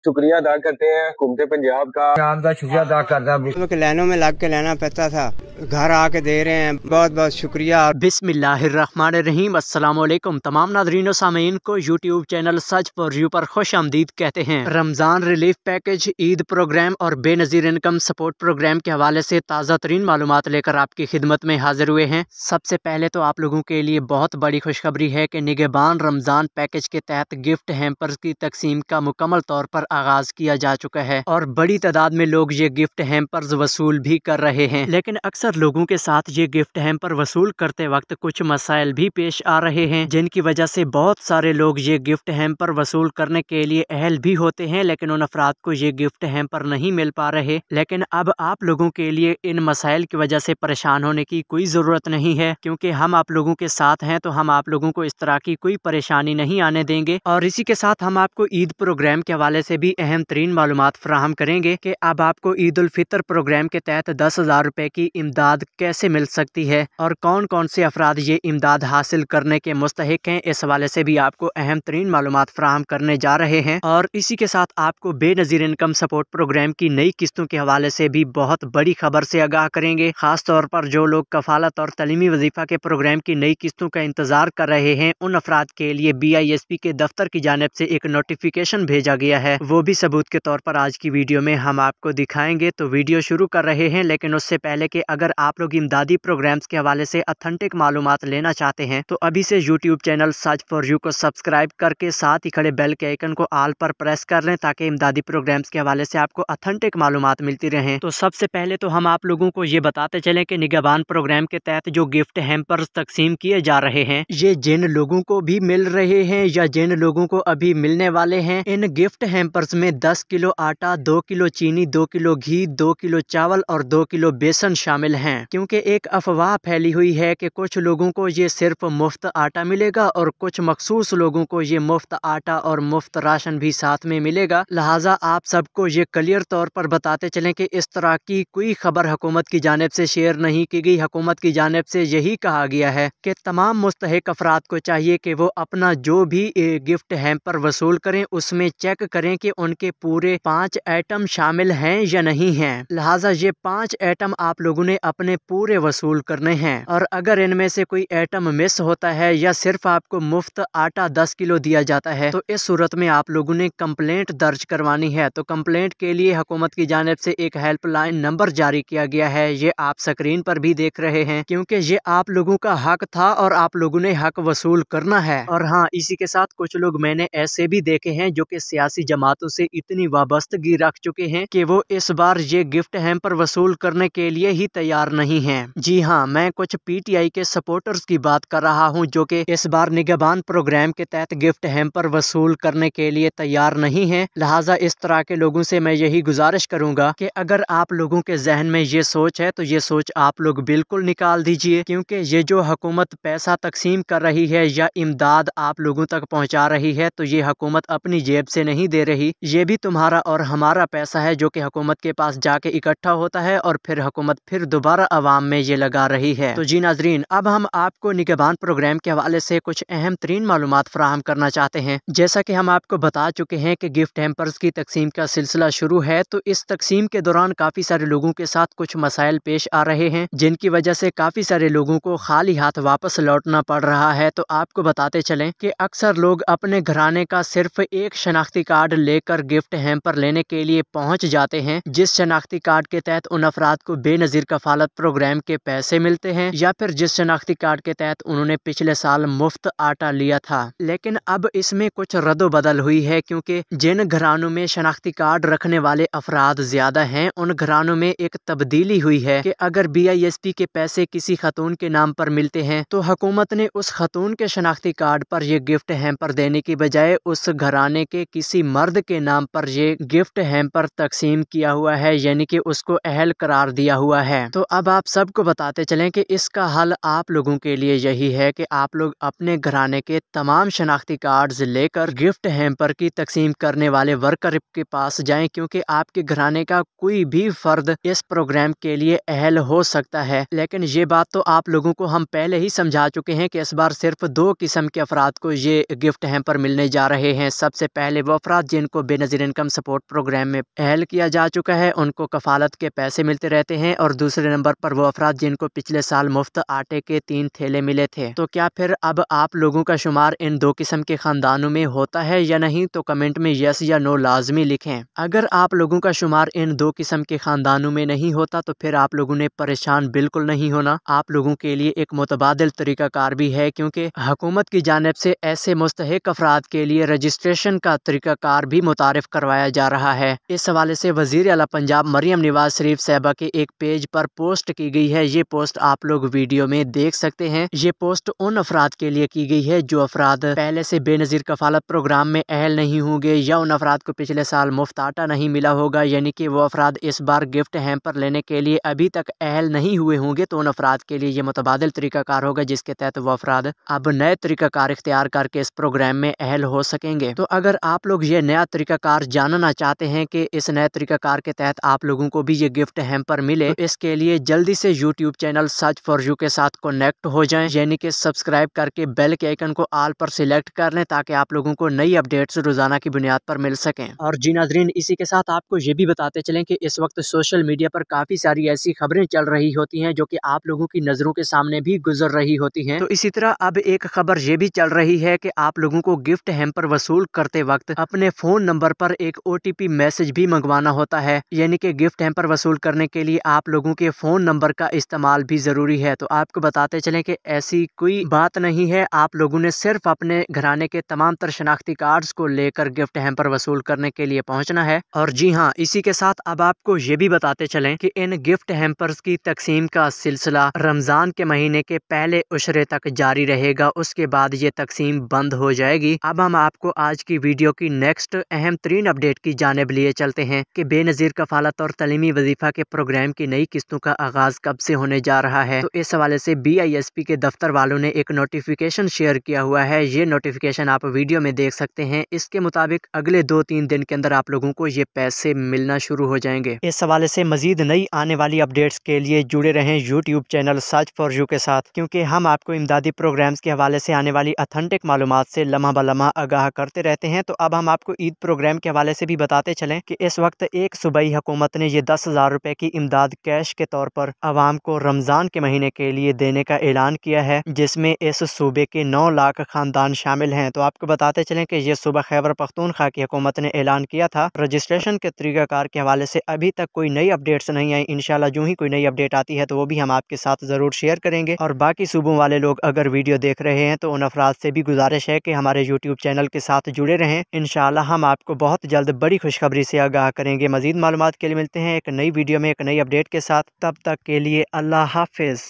शुक्रिया अदा करते हैं हुकूमत पंजाब का शुक्रिया अदा करता हूं। लाइनों में लग के लेना पड़ता था, घर आके दे रहे हैं, बहुत बहुत शुक्रिया। बिस्मिल्लाहिर्रहमानिर्रहीम। अस्सलाम वालेकुम तमाम नाज़रीन और सामीन को YouTube channel such for you पर खुश आमदीद कहते हैं। Ramzan relief package, Eid program और बेनज़ीर इनकम सपोर्ट प्रोग्राम के हवाले से ताज़ा तरीन मालूमात लेकर आपकी खिदमत में हाजिर हुए हैं। सबसे पहले तो आप लोगों के लिए बहुत बड़ी खुशखबरी है कि निगहबान रमज़ान पैकेज के तहत गिफ्ट हैम्पर्स की तकसीम का मुकम्मल तौर पर आगाज किया जा चुका है और बड़ी तादाद में लोग ये गिफ्ट हैम्पर्स वसूल भी कर रहे हैं। लेकिन अक्सर लोगों के साथ ये गिफ्ट हैम्पर वसूल करते वक्त कुछ मसाइल भी पेश आ रहे हैं, जिनकी वजह से बहुत सारे लोग ये गिफ्ट हैम्पर वसूल करने के लिए अहल भी होते हैं, लेकिन उन अफराद को ये गिफ्ट हैम्पर नहीं मिल पा रहे। लेकिन अब आप लोगों के लिए इन मसाइल की वजह से परेशान होने की कोई ज़रूरत नहीं है, क्योंकि हम आप लोगों के साथ हैं। तो हम आप लोगों को इस तरह की कोई परेशानी नहीं आने देंगे। और इसी के साथ हम आपको ईद प्रोग्राम के हवाले से भी अहम तरीन मालूमात फराहम करेंगे कि अब आपको ईद उल फितर प्रोग्राम के तहत 10,000 रुपए की इमदाद कैसे मिल सकती है और कौन कौन से अफराद ये इमदाद हासिल करने के मुस्तहिक हैं। इस हवाले से भी आपको अहम तरीन मालूमात फराहम करने जा रहे हैं। और इसी के साथ आपको बेनज़ीर इनकम सपोर्ट प्रोग्राम की नई किस्तों के हवाले से भी बहुत बड़ी खबर से आगाह करेंगे। खास तौर पर जो लोग कफालत और तलीमी वजीफा के प्रोग्राम की नई किस्तों का इंतजार कर रहे हैं, उन अफराद के लिए BISP के दफ्तर की जानिब से एक नोटिफिकेशन भेजा गया है, वो भी सबूत के तौर पर आज की वीडियो में हम आपको दिखाएंगे। तो वीडियो शुरू कर रहे हैं, लेकिन उससे पहले कि अगर आप लोग इमदादी प्रोग्राम्स के हवाले से ऑथेंटिक मालूमात लेना चाहते हैं तो अभी से YouTube channel search for you को सब्सक्राइब करके साथ ही खड़े बेल के आइकन को ऑल पर प्रेस कर लें, ताकि इमदादी प्रोग्राम्स के हवाले से आपको ऑथेंटिक मालूमात मिलती रहें। तो सबसे पहले तो हम आप लोगों को ये बताते चलें कि निगहबान प्रोग्राम के तहत जो गिफ्ट हैम्पर्स तकसीम किए जा रहे हैं, ये जिन लोगों को भी मिल रहे हैं या जिन लोगों को अभी मिलने वाले हैं, इन गिफ्ट हैम्पर्स में 10 किलो आटा, 2 किलो चीनी, 2 किलो घी, 2 किलो चावल और 2 किलो बेसन शामिल हैं। क्योंकि एक अफवाह फैली हुई है कि कुछ लोगों को ये सिर्फ मुफ्त आटा मिलेगा और कुछ मखसूस लोगों को ये मुफ्त आटा और मुफ्त राशन भी साथ में मिलेगा। लिहाजा आप सबको ये क्लियर तौर पर बताते चलें कि इस तरह की कोई खबर हुकूमत की जानिब से शेयर नहीं की गई। हुकूमत की जानिब से यही कहा गया है कि तमाम मुस्तहिक अफराद को चाहिए कि वो अपना जो भी गिफ्ट हैम्पर वसूल करें, उसमें चेक करें कि उनके पूरे 5 आइटम शामिल हैं या नहीं हैं। लिहाजा ये 5 आइटम आप लोगों ने अपने पूरे वसूल करने हैं। और अगर इनमें से कोई आइटम मिस होता है या सिर्फ आपको मुफ्त आटा 10 किलो दिया जाता है, तो इस सूरत में आप लोगों ने कंप्लेंट दर्ज करवानी है। तो कंप्लेंट के लिए हुकूमत की जानिब से एक हेल्पलाइन नंबर जारी किया गया है, ये आप स्क्रीन पर भी देख रहे हैं, क्योंकि ये आप लोगों का हक था और आप लोगों ने हक वसूल करना है। और हाँ, इसी के साथ कुछ लोग मैंने ऐसे भी देखे हैं जो कि सियासी जमातों से इतनी वाबस्तगी रख चुके हैं कि वो इस बार ये गिफ्ट हैम्पर वसूल करने के लिए ही तैयार नहीं हैं। जी हाँ, मैं कुछ PTI के सपोर्टर्स की बात कर रहा हूँ जो कि इस बार निगहबान प्रोग्राम के तहत गिफ्ट हैम्पर वसूल करने के लिए तैयार नहीं हैं। लिहाजा इस तरह के लोगों से मैं यही गुजारिश करूंगा कि अगर आप लोगों के जहन में ये सोच है तो ये सोच आप लोग बिल्कुल निकाल दीजिए, क्योंकि ये जो हुकूमत पैसा तकसीम कर रही है या इमदाद आप लोगों तक पहुँचा रही है, तो ये हुकूमत अपनी जेब से नहीं दे रही। ये भी तुम्हारा और हमारा पैसा है जो कि हुकूमत के पास जाके इकट्ठा होता है और फिर हुकूमत फिर दोबारा अवाम में ये लगा रही है। तो जी नाजरीन, अब हम आपको निगहबान प्रोग्राम के हवाले से कुछ अहम तरीन मालूमात फराहम करना चाहते हैं। जैसा कि हम आपको बता चुके हैं कि गिफ्ट हैम्पर्स की तकसीम का सिलसिला शुरू है, तो इस तकसीम के दौरान काफी सारे लोगों के साथ कुछ मसाइल पेश आ रहे हैं, जिनकी वजह से काफी सारे लोगों को खाली हाथ वापस लौटना पड़ रहा है। तो आपको बताते चलें कि अक्सर लोग अपने घराने का सिर्फ एक शनाख्ती कार्ड लेकर गिफ्ट हैम्पर लेने के लिए पहुंच जाते हैं, जिस शनाख्ती कार्ड के तहत उन अफराद को बेनज़ीर कफालत प्रोग्राम के पैसे मिलते हैं, या फिर जिस शनाख्ती कार्ड के तहत उन्होंने पिछले साल मुफ्त आटा लिया था। लेकिन अब इसमें कुछ रद्दो बदल हुई है, क्योंकि जिन घरानों में शनाख्ती कार्ड रखने वाले अफराद ज्यादा हैं, उन घरानों में एक तब्दीली हुई है कि अगर BISP के पैसे किसी खतून के नाम पर मिलते हैं, तो हुकूमत ने उस खतून के शनाख्ती कार्ड पर यह गिफ्ट हैम्पर देने की बजाय उस घराने के किसी मर्द के नाम पर ये गिफ्ट हैम्पर तकसीम किया हुआ है, यानी कि उसको अहल करार दिया हुआ है। तो अब आप सबको बताते चलें कि इसका हल आप लोगों के लिए यही है कि आप लोग अपने घराने के तमाम शनाख्ती कार्ड्स लेकर गिफ्ट हैम्पर की तकसीम करने वाले वर्कर के पास जाएं, क्योंकि आपके घराने का कोई भी फर्द इस प्रोग्राम के लिए अहल हो सकता है। लेकिन ये बात तो आप लोगों को हम पहले ही समझा चुके हैं कि इस बार सिर्फ 2 किस्म के अफराद को ये गिफ्ट हैम्पर मिलने जा रहे हैं। सबसे पहले वो अफराद जिनको जिनको बेनज़ीर इनकम सपोर्ट प्रोग्राम में अहल किया जा चुका है उनको कफालत के पैसे मिलते रहते हैं, और दूसरे नंबर पर वो अफराद जिनको पिछले साल मुफ्त आटे के 3 थैले मिले थे। तो क्या फिर अब आप लोगों का शुमार इन 2 किस्म के खानदानों में होता है या नहीं? तो कमेंट में यस या नो लाजमी लिखें। अगर आप लोगों का शुमार इन 2 किस्म के खानदानों में नहीं होता तो फिर आप लोगों ने परेशान बिल्कुल नहीं होना। आप लोगों के लिए एक मुतबादिल तरीकाकार भी है, क्योंकि हुकूमत की जानिब से ऐसे मुस्तहिक अफराद के लिए रजिस्ट्रेशन का तरीकाकार भी मुतारिफ करवाया जा रहा है। इस हवाले से वज़ीर आला पंजाब मरियम नवाज शरीफ साहिबा के एक पेज पर पोस्ट की गई है। ये पोस्ट आप लोग वीडियो में देख सकते हैं। ये पोस्ट उन अफराद के लिए की गई है जो अफराद पहले से बेनज़ीर कफालत प्रोग्राम में अहल नहीं होंगे, या उन अफराद को पिछले साल मुफ्त आटा नहीं मिला होगा, यानी कि वो अफराद इस बार गिफ्ट हैम्पर लेने के लिए अभी तक अहल नहीं हुए होंगे। तो उन अफराद के लिए ये मुतबादिल तरीकाकार होगा, जिसके तहत वो अफराद अब नए तरीकाकार इख्तियार करके इस प्रोग्राम में अहल हो सकेंगे। तो अगर आप लोग ये नया तरीकाकार जानना चाहते हैं कि इस नए तरीकाकार के तहत आप लोगों को भी ये गिफ्ट हैम्पर मिले, तो इसके लिए जल्दी से YouTube channel search for you के साथ कनेक्ट हो जाएं, यानी कि सब्सक्राइब करके बेल के आइकन को ऑल पर सिलेक्ट कर लें, ताकि आप लोगों को नई अपडेट्स रोजाना की बुनियाद पर मिल सकें। और जी नाज़रीन, इसी के साथ आपको ये भी बताते चलें कि इस वक्त सोशल मीडिया पर काफी सारी ऐसी खबरें चल रही होती हैं जो कि आप लोगों की नजरों के सामने भी गुजर रही होती हैं। तो इसी तरह अब एक खबर ये भी चल रही है कि आप लोगों को गिफ्ट हैम्पर वसूल करते वक्त अपने फोन नंबर पर एक OTP मैसेज भी मंगवाना होता है, यानी कि गिफ्ट हैम्पर वसूल करने के लिए आप लोगों के फोन नंबर का इस्तेमाल भी जरूरी है। तो आपको बताते चलें कि ऐसी कोई बात नहीं है, आप लोगों ने सिर्फ अपने घराने के तमाम तर शनाख्ती कार्ड्स को लेकर गिफ्ट हैम्पर वसूल करने के लिए पहुंचना है। और जी हाँ, इसी के साथ अब आपको ये भी बताते चलें कि इन गिफ्ट हैम्पर्स की तकसीम का सिलसिला रमजान के महीने के पहले उशरे तक जारी रहेगा, उसके बाद ये तकसीम बंद हो जाएगी। अब हम आपको आज की वीडियो की नेक्स्ट अहम तरीन अपडेट की जानिब लिए चलते हैं कि बेनज़ीर कफालत और तलीमी वजीफा के प्रोग्राम की नई किस्तों का आगाज कब से होने जा रहा है। तो इस हवाले से BISP के दफ्तर वालों ने एक नोटिफिकेशन शेयर किया हुआ है। ये नोटिफिकेशन आप वीडियो में देख सकते हैं। इसके मुताबिक अगले 2-3 दिन के अंदर आप लोगों को ये पैसे मिलना शुरू हो जाएंगे। इस हवाले से मजीद नई आने वाली अपडेट्स के लिए जुड़े रहें YouTube channel search for you के साथ, क्योंकि हम आपको इमदादी प्रोग्राम्स के हवाले से आने वाली अथेंटिक मालूमात से लम्हा ब लम्हा आगाह करते रहते हैं। तो अब हम आपको ईद प्रोग्राम के हवाले से भी बताते चलें कि इस वक्त एक सूबाई हुकूमत ने ये 10,000 रुपए की इमदाद कैश के तौर पर आवाम को रमजान के महीने के लिए देने का ऐलान किया है, जिसमें इस सूबे के 9 लाख खानदान शामिल हैं। तो आपको बताते चलें कि ये सूबा खैबर पख्तूनख्वा की हुकूमत ने ऐलान किया था। रजिस्ट्रेशन के तरीकाकार के हवाले से अभी तक कोई नई अपडेट्स नहीं आई। इंशाल्लाह जो ही कोई नई अपडेट आती है तो वो भी हम आपके साथ जरूर शेयर करेंगे। और बाकी सूबों वाले लोग अगर वीडियो देख रहे हैं तो उन अफराद से भी गुजारिश है कि हमारे यूट्यूब चैनल के साथ जुड़े रहें। इंशाल्लाह हम आपको बहुत जल्द बड़ी खुशखबरी से आगाह करेंगे। मजीद मालूमात के लिए मिलते हैं एक नई वीडियो में एक नई अपडेट के साथ। तब तक के लिए अल्लाह हाफिज।